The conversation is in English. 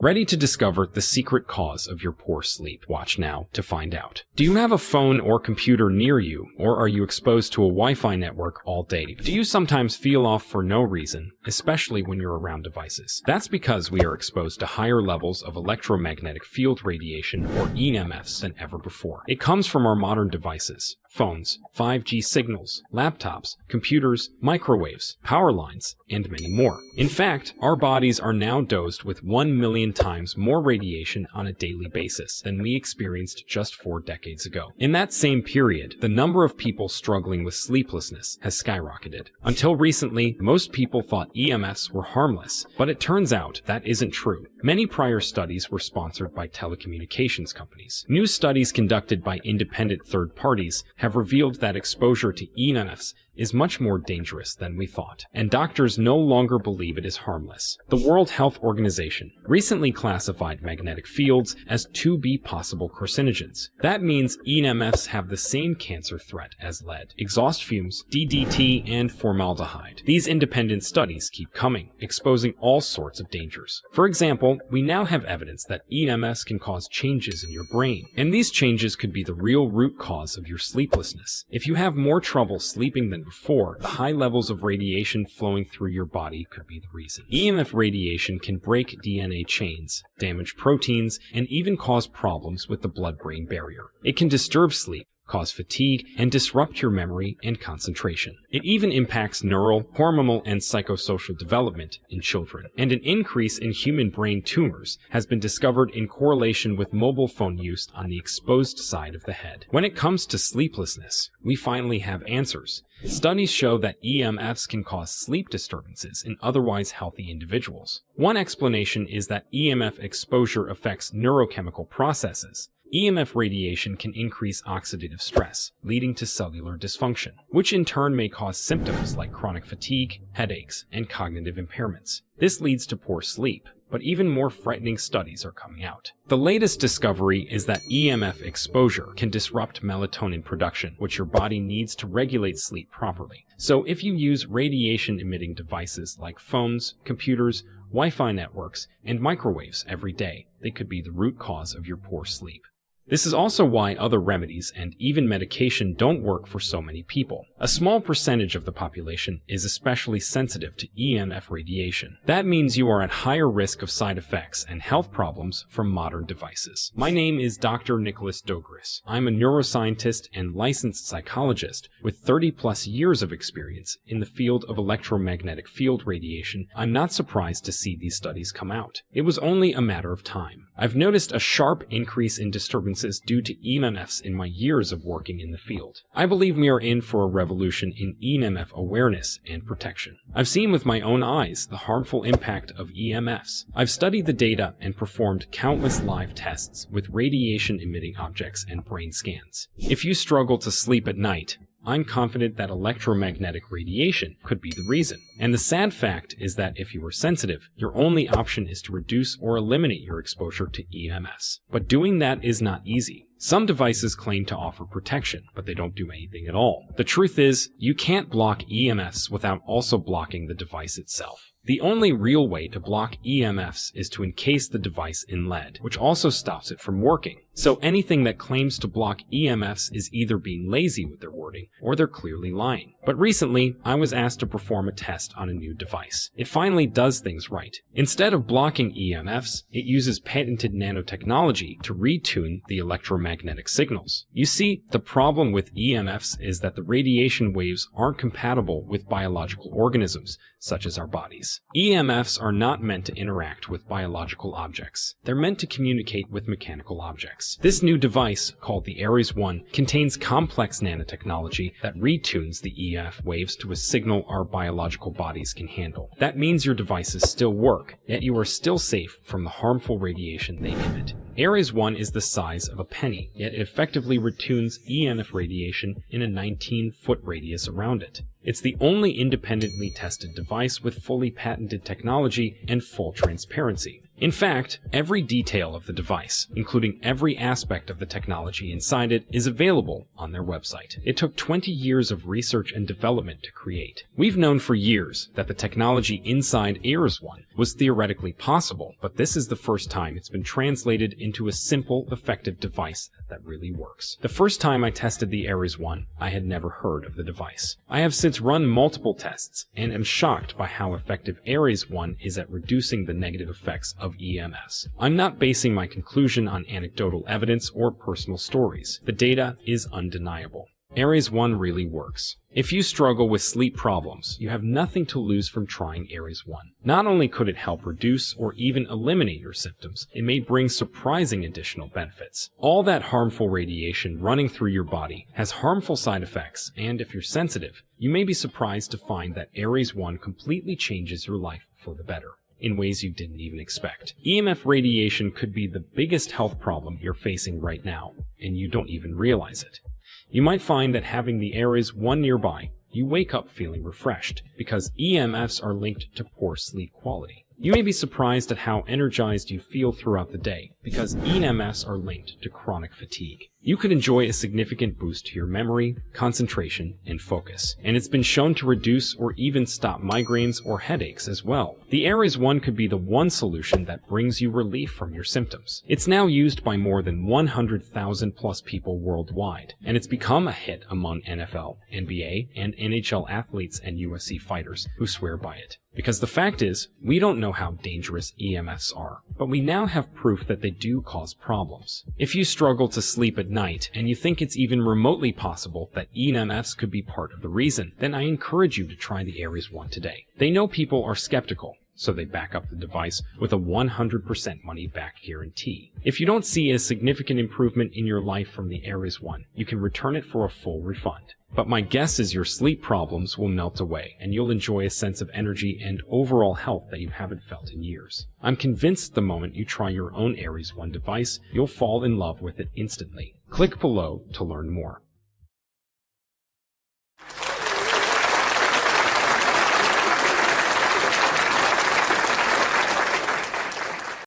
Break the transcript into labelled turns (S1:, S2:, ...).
S1: Ready to discover the secret cause of your poor sleep? Watch now to find out. Do you have a phone or computer near you, or are you exposed to a Wi-Fi network all day? Do you sometimes feel off for no reason, especially when you're around devices? That's because we are exposed to higher levels of electromagnetic field radiation, or EMFs, than ever before. It comes from our modern devices. Phones, 5G signals, laptops, computers, microwaves, power lines, and many more. In fact, our bodies are now dosed with 1 million times more radiation on a daily basis than we experienced just 4 decades ago. In that same period, the number of people struggling with sleeplessness has skyrocketed. Until recently, most people thought EMFs were harmless, but it turns out that isn't true. Many prior studies were sponsored by telecommunications companies. New studies conducted by independent third parties have revealed that exposure to EMFs is much more dangerous than we thought, and doctors no longer believe it is harmless. The World Health Organization recently classified magnetic fields as 2B possible carcinogens. That means EMFs have the same cancer threat as lead, exhaust fumes, DDT, and formaldehyde. These independent studies keep coming, exposing all sorts of dangers. For example, we now have evidence that EMFs can cause changes in your brain, and these changes could be the real root cause of your sleeplessness. If you have more trouble sleeping than before, the high levels of radiation flowing through your body could be the reason. EMF radiation can break DNA chains, damage proteins, and even cause problems with the blood-brain barrier. It can disturb sleep, cause fatigue, and disrupt your memory and concentration. It even impacts neural, hormonal, and psychosocial development in children. And an increase in human brain tumors has been discovered in correlation with mobile phone use on the exposed side of the head. When it comes to sleeplessness, we finally have answers. Studies show that EMFs can cause sleep disturbances in otherwise healthy individuals. One explanation is that EMF exposure affects neurochemical processes. EMF radiation can increase oxidative stress, leading to cellular dysfunction, which in turn may cause symptoms like chronic fatigue, headaches, and cognitive impairments. This leads to poor sleep, but even more frightening studies are coming out. The latest discovery is that EMF exposure can disrupt melatonin production, which your body needs to regulate sleep properly. So if you use radiation-emitting devices like phones, computers, Wi-Fi networks, and microwaves every day, they could be the root cause of your poor sleep. This is also why other remedies and even medication don't work for so many people. A small percentage of the population is especially sensitive to EMF radiation. That means you are at higher risk of side effects and health problems from modern devices. My name is Dr. Nicholas Dogris. I'm a neuroscientist and licensed psychologist with 30+ years of experience in the field of electromagnetic field radiation. I'm not surprised to see these studies come out. It was only a matter of time. I've noticed a sharp increase in disturbances due to EMFs in my years of working in the field. I believe we are in for a revolution in EMF awareness and protection. I've seen with my own eyes the harmful impact of EMFs. I've studied the data and performed countless live tests with radiation-emitting objects and brain scans. If you struggle to sleep at night, I'm confident that electromagnetic radiation could be the reason. And the sad fact is that if you are sensitive, your only option is to reduce or eliminate your exposure to EMFs. But doing that is not easy. Some devices claim to offer protection, but they don't do anything at all. The truth is, you can't block EMFs without also blocking the device itself. The only real way to block EMFs is to encase the device in lead, which also stops it from working. So anything that claims to block EMFs is either being lazy with their wording, or they're clearly lying. But recently, I was asked to perform a test on a new device. It finally does things right. Instead of blocking EMFs, it uses patented nanotechnology to retune the electromagnetic signals. You see, the problem with EMFs is that the radiation waves aren't compatible with biological organisms, such as our bodies. EMFs are not meant to interact with biological objects. They're meant to communicate with mechanical objects. This new device, called the Ares 1, contains complex nanotechnology that retunes the EMF waves to a signal our biological bodies can handle. That means your devices still work, yet you are still safe from the harmful radiation they emit. Ares 1 is the size of a penny, yet it effectively retunes EMF radiation in a 19-foot radius around it. It's the only independently tested device with fully patented technology and full transparency. In fact, every detail of the device, including every aspect of the technology inside it, is available on their website. It took 20 years of research and development to create. We've known for years that the technology inside Ares One was theoretically possible, but this is the first time it's been translated into a simple, effective device that really works. The first time I tested the Ares One, I had never heard of the device. I have since run multiple tests and am shocked by how effective Ares One is at reducing the negative effects of EMFs. I'm not basing my conclusion on anecdotal evidence or personal stories. The data is undeniable. Ares One really works. If you struggle with sleep problems, you have nothing to lose from trying Ares One. Not only could it help reduce or even eliminate your symptoms, it may bring surprising additional benefits. All that harmful radiation running through your body has harmful side effects, and if you're sensitive, you may be surprised to find that Ares One completely changes your life for the better in ways you didn't even expect. EMF radiation could be the biggest health problem you're facing right now, and you don't even realize it. You might find that having the Ares One nearby, you wake up feeling refreshed, because EMFs are linked to poor sleep quality. You may be surprised at how energized you feel throughout the day, because EMFs are linked to chronic fatigue. You could enjoy a significant boost to your memory, concentration, and focus, and it's been shown to reduce or even stop migraines or headaches as well. The Ares One could be the one solution that brings you relief from your symptoms. It's now used by more than 100,000 plus people worldwide, and it's become a hit among NFL, NBA, and NHL athletes and UFC fighters who swear by it. Because the fact is, we don't know how dangerous EMFs are, but we now have proof that they do cause problems. If you struggle to sleep at night, and you think it's even remotely possible that EMFs could be part of the reason, then I encourage you to try the Ares One today. They know people are skeptical, so they back up the device with a 100% money-back guarantee. If you don't see a significant improvement in your life from the Ares One, you can return it for a full refund. But my guess is your sleep problems will melt away, and you'll enjoy a sense of energy and overall health that you haven't felt in years. I'm convinced the moment you try your own Ares One device, you'll fall in love with it instantly. Click below to learn more.